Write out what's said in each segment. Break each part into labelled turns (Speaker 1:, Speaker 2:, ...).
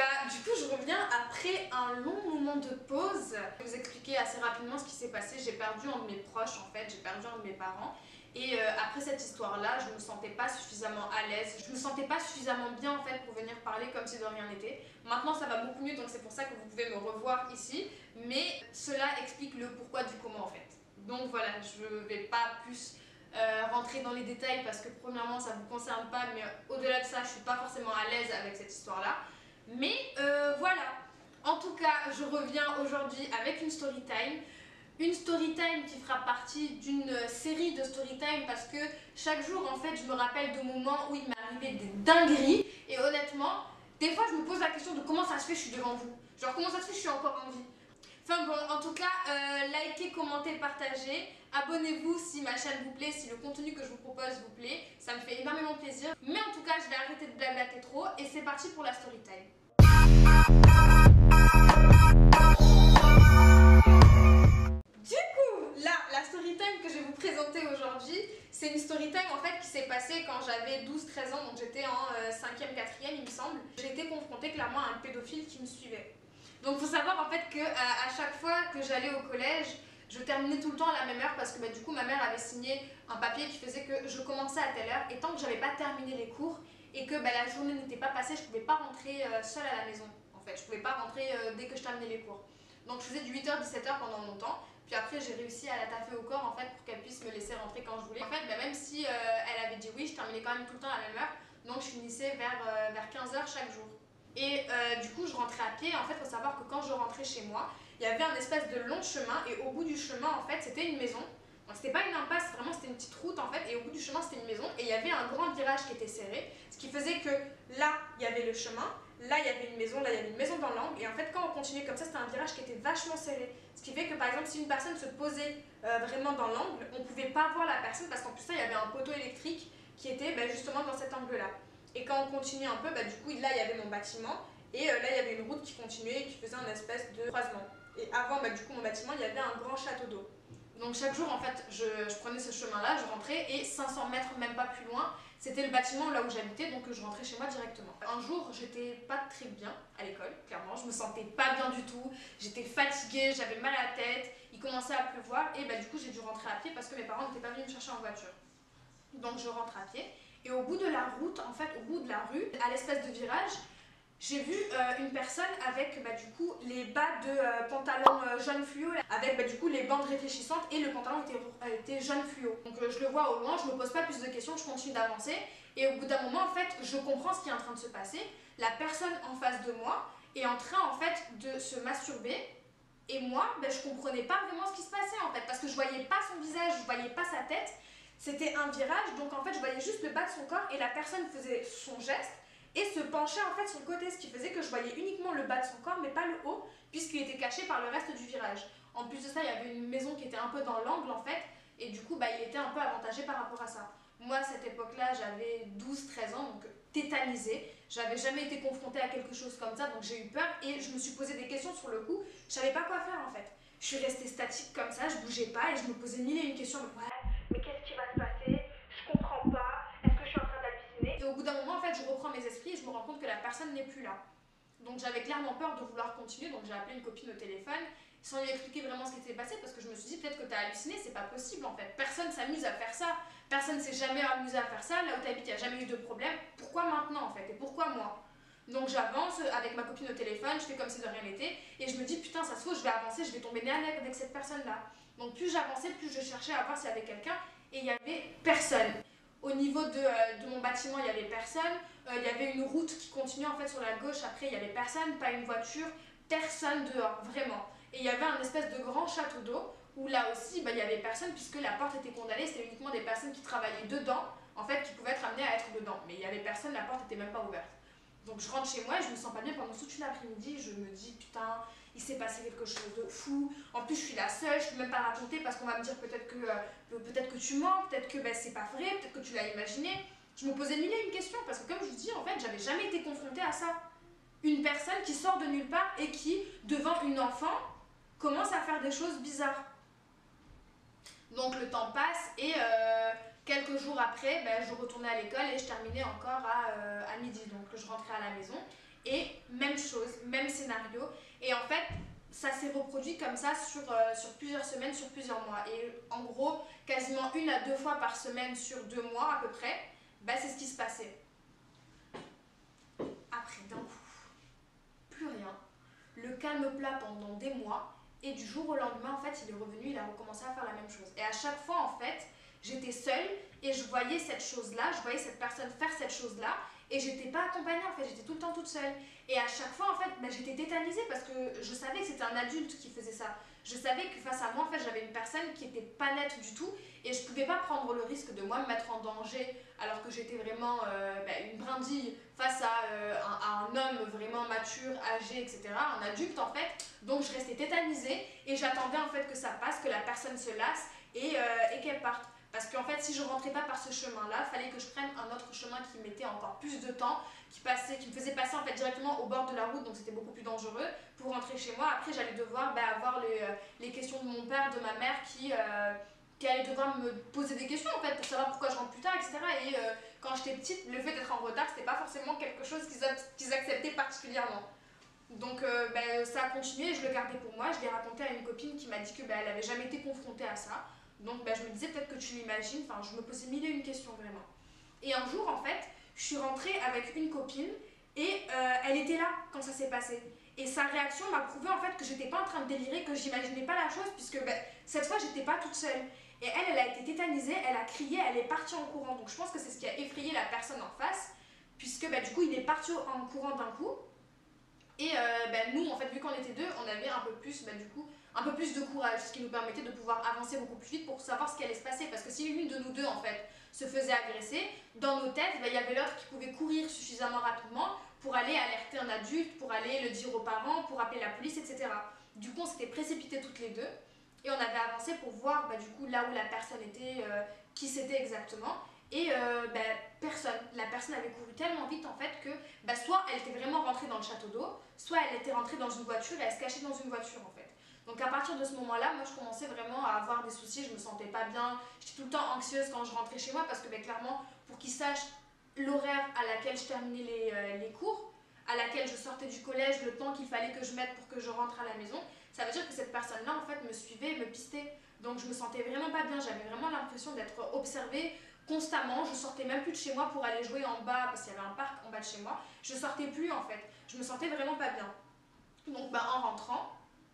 Speaker 1: gars, du coup je reviens après un long moment de pause. Je vais vous expliquer assez rapidement ce qui s'est passé. J'ai perdu un de mes proches en fait, j'ai perdu un de mes parents. Et après cette histoire-là, je me sentais pas suffisamment à l'aise, je me sentais pas suffisamment bien en fait pour venir parler comme si de rien n'était. Maintenant ça va beaucoup mieux, donc c'est pour ça que vous pouvez me revoir ici. Mais cela explique le pourquoi du comment en fait. Donc voilà, je vais pas plus rentrer dans les détails parce que premièrement ça vous concerne pas, mais au-delà de ça je suis pas forcément à l'aise avec cette histoire-là. Mais voilà, en tout cas je reviens aujourd'hui avec une story time. Une story time qui fera partie d'une série de story time parce que chaque jour en fait je me rappelle de moments où il m'est arrivé des dingueries et honnêtement des fois je me pose la question de comment ça se fait que je suis devant vous, genre comment ça se fait que je suis encore en vie. Enfin bon, en tout cas, likez, commentez, partagez, abonnez-vous si ma chaîne vous plaît, si le contenu que je vous propose vous plaît, ça me fait énormément plaisir. Mais en tout cas, je vais arrêter de blablater trop et c'est parti pour la story time. La story time que je vais vous présenter aujourd'hui, c'est une story time en fait qui s'est passée quand j'avais 12-13 ans, donc j'étais en 5e, 4e il me semble. J'ai été confrontée clairement à un pédophile qui me suivait. Donc il faut savoir en fait que à chaque fois que j'allais au collège, je terminais tout le temps à la même heure parce que du coup ma mère avait signé un papier qui faisait que je commençais à telle heure et tant que j'avais pas terminé les cours et que la journée n'était pas passée, je pouvais pas rentrer seule à la maison en fait. Je pouvais pas rentrer dès que je terminais les cours. Donc je faisais du 8h-17h pendant longtemps. Puis après, j'ai réussi à la taffer au corps en fait pour qu'elle puisse me laisser rentrer quand je voulais. En fait, même si elle avait dit oui, je terminais quand même tout le temps à la même heure. Donc je finissais vers 15h chaque jour. Et du coup, je rentrais à pied. En fait, il faut savoir que quand je rentrais chez moi, il y avait un espèce de long chemin. Et au bout du chemin, en fait, c'était une maison. Donc c'était pas une impasse, vraiment c'était une petite route en fait. Et au bout du chemin, c'était une maison. Et il y avait un grand virage qui était serré. Ce qui faisait que là, il y avait le chemin. Là, il y avait une maison, là, il y avait une maison dans l'angle. Et en fait, quand on continuait comme ça, c'était un virage qui était vachement serré. Ce qui fait que, par exemple, si une personne se posait vraiment dans l'angle, on ne pouvait pas voir la personne parce qu'en plus, ça, il y avait un poteau électrique qui était justement dans cet angle-là. Et quand on continuait un peu, du coup, là, il y avait mon bâtiment. Et là, il y avait une route qui continuait et qui faisait un espèce de croisement. Et avant, du coup, mon bâtiment, il y avait un grand château d'eau. Donc chaque jour, en fait, je prenais ce chemin-là, je rentrais et 500 mètres, même pas plus loin, c'était le bâtiment là où j'habitais, donc je rentrais chez moi directement. Un jour, j'étais pas très bien à l'école, clairement, je me sentais pas bien du tout, j'étais fatiguée, j'avais mal à la tête, il commençait à pleuvoir et du coup j'ai dû rentrer à pied parce que mes parents n'étaient pas venus me chercher en voiture. Donc je rentre à pied et au bout de la route, en fait, au bout de la rue, à l'espèce de virage, j'ai vu une personne avec du coup les bas de pantalon jaune fluo avec du coup les bandes réfléchissantes et le pantalon était jaune fluo. Donc je le vois au loin, je me pose pas plus de questions, je continue d'avancer et au bout d'un moment en fait je comprends ce qui est en train de se passer. La personne en face de moi est en train en fait de se masturber et moi je comprenais pas vraiment ce qui se passait en fait parce que je voyais pas son visage, je voyais pas sa tête. C'était un virage donc en fait je voyais juste le bas de son corps et la personne faisait son geste et se penchait en fait sur le côté, ce qui faisait que je voyais uniquement le bas de son corps mais pas le haut puisqu'il était caché par le reste du virage. En plus de ça, il y avait une maison qui était un peu dans l'angle en fait et du coup il était un peu avantagé par rapport à ça. Moi à cette époque-là j'avais 12-13 ans donc tétanisée, j'avais jamais été confrontée à quelque chose comme ça donc j'ai eu peur et je me suis posé des questions sur le coup, je savais pas quoi faire en fait. Je suis restée statique comme ça, je bougeais pas et je me posais mille et une questions. Ouais, mais qu'est-ce qui va se passer? Je comprends pas. Est-ce que je suis en train d'halluciner? Et au bout d'un moment, en fait, je reprends mes esprits et je me rends compte que la personne n'est plus là. Donc j'avais clairement peur de vouloir continuer, donc j'ai appelé une copine au téléphone sans lui expliquer vraiment ce qui s'était passé parce que je me suis dit peut-être que tu as halluciné, c'est pas possible en fait. Personne s'amuse à faire ça, personne s'est jamais amusé à faire ça, là où tu habites il n'y a jamais eu de problème. Pourquoi maintenant en fait et pourquoi moi? Donc j'avance avec ma copine au téléphone, je fais comme si de rien n'était et je me dis putain ça se trouve je vais avancer, je vais tomber nez à nez avec cette personne là. Donc plus j'avançais, plus je cherchais à voir s'il y avait quelqu'un et il n'y avait personne. Au niveau de mon bâtiment, il n'y avait personne. Il y avait une route qui continuait en fait sur la gauche. Après, il n'y avait personne, pas une voiture, personne dehors, vraiment. Et il y avait un espèce de grand château d'eau où là aussi, il n'y avait personne puisque la porte était condamnée. C'était uniquement des personnes qui travaillaient dedans, en fait, qui pouvaient être amenées à être dedans. Mais il n'y avait personne, la porte n'était même pas ouverte. Donc je rentre chez moi et je me sens pas bien pendant toute une après-midi. Je me dis putain, il s'est passé quelque chose de fou. En plus je suis la seule, je peux même pas raconter parce qu'on va me dire peut-être que tu mens, peut-être que c'est pas vrai, peut-être que tu l'as imaginé. Je me posais mille et une questions parce que comme je vous dis en fait j'avais jamais été confrontée à ça. Une personne qui sort de nulle part et qui devant une enfant commence à faire des choses bizarres. Donc le temps passe et quelques jours après, je retournais à l'école et je terminais encore à midi. Donc je rentrais à la maison Et même chose, même scénario. Et en fait, ça s'est reproduit comme ça sur plusieurs semaines, sur plusieurs mois. Et en gros, quasiment 1 à 2 fois par semaine sur 2 mois à peu près, bah, c'est ce qui se passait. Après, d'un coup, plus rien. Le calme plat pendant des mois. Et du jour au lendemain, en fait, il est revenu, il a recommencé à faire la même chose. Et à chaque fois, en fait, j'étais seule et je voyais cette chose-là, je voyais cette personne faire cette chose-là. Et j'étais pas accompagnée, en fait, j'étais tout le temps toute seule. Et à chaque fois, en fait, bah, j'étais tétanisée parce que je savais que c'était un adulte qui faisait ça. Je savais que face à moi, en fait, j'avais une personne qui était pas nette du tout et je pouvais pas prendre le risque de moi me mettre en danger alors que j'étais vraiment une brindille face à un homme vraiment mature, âgé, etc., un adulte en fait. Donc je restais tétanisée et j'attendais en fait que ça passe, que la personne se lasse et qu'elle parte. Parce qu'en fait, si je rentrais pas par ce chemin-là, il fallait que je prenne un autre chemin qui mettait encore plus de temps, qui me faisait passer en fait directement au bord de la route, donc c'était beaucoup plus dangereux pour rentrer chez moi. Après, j'allais devoir avoir les questions de mon père, de ma mère qui allaient devoir me poser des questions en fait pour savoir pourquoi je rentre plus tard, etc. Et quand j'étais petite, le fait d'être en retard, c'était pas forcément quelque chose qu'ils acceptaient particulièrement. Donc ça a continué, je le gardais pour moi. Je l'ai raconté à une copine qui m'a dit que elle avait jamais été confrontée à ça. Donc je me disais peut-être que tu l'imagines, enfin je me posais mille et une questions vraiment. Et un jour en fait, je suis rentrée avec une copine et elle était là quand ça s'est passé. Et sa réaction m'a prouvé en fait que j'étais pas en train de délirer, que j'imaginais pas la chose, puisque cette fois j'étais pas toute seule. Et elle a été tétanisée, elle a crié, elle est partie en courant. Donc je pense que c'est ce qui a effrayé la personne en face, puisque du coup il est parti en courant d'un coup. Et nous, en fait, vu qu'on était deux, on avait un peu plus, du coup, un peu plus de courage, ce qui nous permettait de pouvoir avancer beaucoup plus vite pour savoir ce qui allait se passer. Parce que si l'une de nous deux, en fait, se faisait agresser, dans nos têtes, il y avait l'autre qui pouvait courir suffisamment rapidement pour aller alerter un adulte, pour aller le dire aux parents, pour appeler la police, etc. Du coup, on s'était précipités toutes les deux et on avait avancé pour voir du coup là où la personne était, qui c'était exactement. Et personne. La personne avait couru tellement vite en fait que soit elle était vraiment rentrée dans le château d'eau, soit elle était rentrée dans une voiture et elle se cachait dans une voiture en fait. Donc à partir de ce moment-là, moi je commençais vraiment à avoir des soucis, je me sentais pas bien, j'étais tout le temps anxieuse quand je rentrais chez moi parce que clairement, pour qu'ils sachent l'horaire à laquelle je terminais les cours, à laquelle je sortais du collège, le temps qu'il fallait que je mette pour que je rentre à la maison, ça veut dire que cette personne-là en fait me suivait, me pistait. Donc je me sentais vraiment pas bien, j'avais vraiment l'impression d'être observée constamment. Je sortais même plus de chez moi pour aller jouer en bas parce qu'il y avait un parc en bas de chez moi. Je sortais plus en fait, je me sentais vraiment pas bien. Donc en rentrant,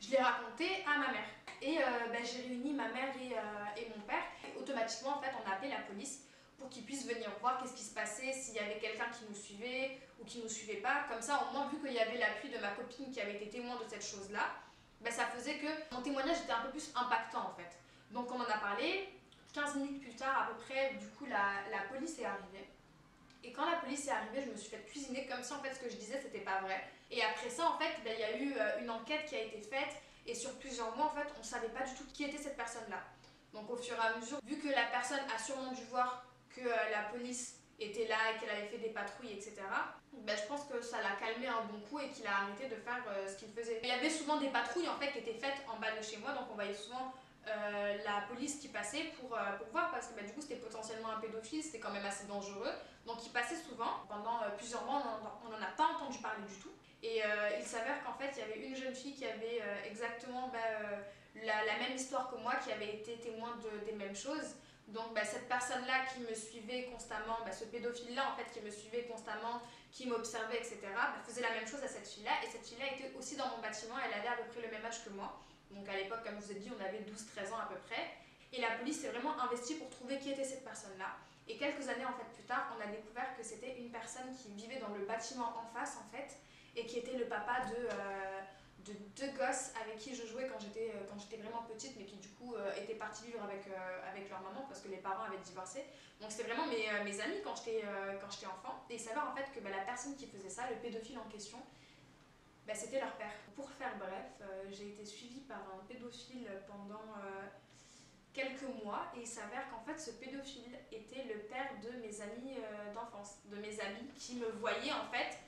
Speaker 1: je l'ai raconté à ma mère. Et j'ai réuni ma mère et mon père. Et automatiquement en fait on a appelé la police pour qu'ils puissent venir voir qu'est-ce qui se passait, s'il y avait quelqu'un qui nous suivait ou qui nous suivait pas. Comme ça au moins vu qu'il y avait l'appui de ma copine qui avait été témoin de cette chose-là, ça faisait que mon témoignage était un peu plus impactant en fait. Donc on en a parlé. 15 minutes plus tard à peu près, du coup la police est arrivée. Et quand la police est arrivée, je me suis fait cuisiner comme si en fait ce que je disais c'était pas vrai. Et après ça en fait, il y a eu une enquête qui a été faite et sur plusieurs mois en fait, on savait pas du tout qui était cette personne-là. Donc au fur et à mesure, vu que la personne a sûrement dû voir que la police était là et qu'elle avait fait des patrouilles, etc., je pense que ça l'a calmé un bon coup et qu'il a arrêté de faire ce qu'il faisait. Il y avait souvent des patrouilles en fait qui étaient faites en bas de chez moi, donc on voyait souvent la police qui passait pour voir parce que du coup c'était potentiellement un pédophile, c'était quand même assez dangereux. Donc il passait souvent, pendant plusieurs mois on n'en a pas entendu parler du tout. Et il s'avère qu'en fait il y avait une jeune fille qui avait exactement la même histoire que moi, qui avait été témoin des mêmes choses. Donc cette personne-là qui me suivait constamment, ce pédophile-là en fait qui me suivait constamment, qui m'observait, etc., faisait la même chose à cette fille-là. Et cette fille-là était aussi dans mon bâtiment, elle avait à peu près le même âge que moi. Donc à l'époque, comme je vous ai dit, on avait 12-13 ans à peu près. Et la police s'est vraiment investie pour trouver qui était cette personne-là. Et quelques années en fait plus tard, on a découvert que c'était une personne qui vivait dans le bâtiment en face en fait, et qui était le papa de deux gosses avec qui je jouais quand j'étais vraiment petite, mais qui du coup étaient partis vivre avec leur maman parce que les parents avaient divorcé. Donc c'était vraiment mes amis quand j'étais enfant. Et il s'avère en fait que la personne qui faisait ça, le pédophile en question, c'était leur père. Pour faire bref, j'ai été suivie par un pédophile pendant quelques mois et il s'avère qu'en fait ce pédophile était le père de mes amis d'enfance, de mes amis qui me voyaient en fait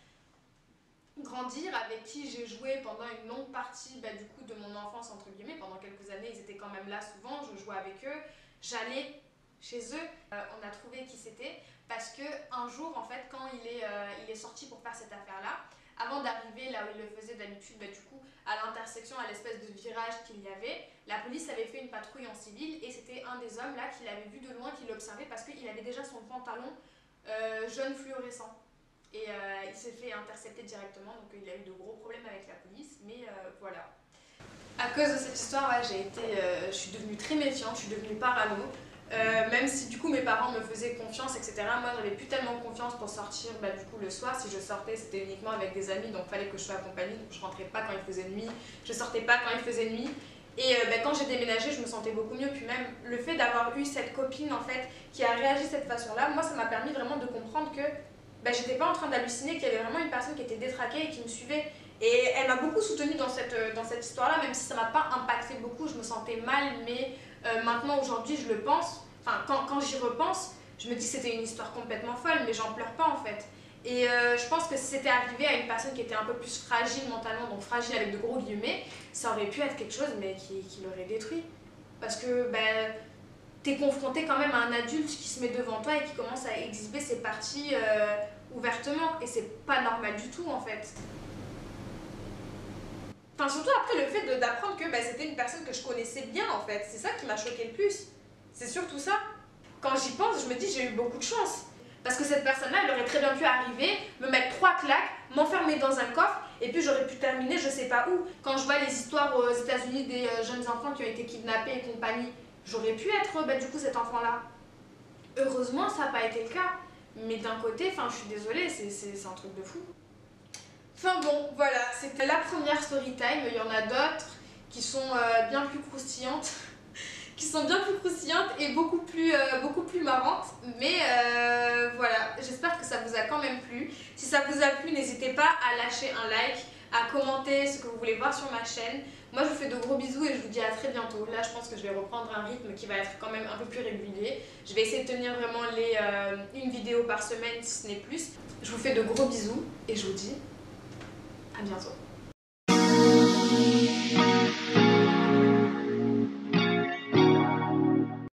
Speaker 1: grandir, avec qui j'ai joué pendant une longue partie du coup de mon enfance entre guillemets. Pendant quelques années ils étaient quand même là souvent, je jouais avec eux, j'allais chez eux. On a trouvé qui c'était parce que un jour en fait quand il est sorti pour faire cette affaire là, là où il le faisait d'habitude, bah, du coup, à l'intersection, à l'espèce de virage qu'il y avait, la police avait fait une patrouille en civil et c'était un des hommes là qui l'avait vu de loin, qui l'observait parce qu'il avait déjà son pantalon jaune fluorescent. Et il s'est fait intercepter directement, donc il a eu de gros problèmes avec la police, mais voilà. À cause de cette histoire, ouais, je suis devenue très méfiante, je suis devenue parano. Même si du coup mes parents me faisaient confiance, etc. Moi j'avais plus tellement confiance pour sortir du coup le soir. Si je sortais c'était uniquement avec des amis, donc fallait que je sois accompagnée. Donc je rentrais pas quand il faisait nuit, je sortais pas quand il faisait nuit. Et quand j'ai déménagé je me sentais beaucoup mieux. Puis même le fait d'avoir eu cette copine en fait qui a réagi de cette façon là, moi ça m'a permis vraiment de comprendre que j'étais pas en train d'halluciner, qu'il y avait vraiment une personne qui était détraquée et qui me suivait. Et elle m'a beaucoup soutenue dans cette histoire-là, même si ça m'a pas impacté beaucoup, je me sentais mal, mais maintenant, aujourd'hui, je le pense, enfin, quand j'y repense, je me dis que c'était une histoire complètement folle, mais j'en pleure pas en fait. Et je pense que si c'était arrivé à une personne qui était un peu plus fragile mentalement, donc fragile avec de gros guillemets, ça aurait pu être quelque chose, mais qui l'aurait détruit. Parce que, t'es confronté quand même à un adulte qui se met devant toi et qui commence à exhiber ses parties ouvertement, et c'est pas normal du tout en fait. Enfin, surtout après le fait d'apprendre que c'était une personne que je connaissais bien en fait, c'est ça qui m'a choqué le plus. C'est surtout ça. Quand j'y pense, je me dis j'ai eu beaucoup de chance. Parce que cette personne-là, elle aurait très bien pu arriver, me mettre 3 claques, m'enfermer dans un coffre, et puis j'aurais pu terminer je sais pas où. Quand je vois les histoires aux États-Unis des jeunes enfants qui ont été kidnappés et compagnie, j'aurais pu être du coup cet enfant-là. Heureusement, ça n'a pas été le cas. Mais d'un côté, je suis désolée, c'est un truc de fou. Enfin bon, voilà, c'était la première story time. Il y en a d'autres qui sont bien plus croustillantes. Qui sont bien plus croustillantes et beaucoup plus marrantes. Mais voilà, j'espère que ça vous a quand même plu. Si ça vous a plu, n'hésitez pas à lâcher un like, à commenter ce que vous voulez voir sur ma chaîne. Moi, je vous fais de gros bisous et je vous dis à très bientôt. Là, je pense que je vais reprendre un rythme qui va être quand même un peu plus régulier. Je vais essayer de tenir vraiment une vidéo par semaine, si ce n'est plus. Je vous fais de gros bisous et je vous dis à bientôt.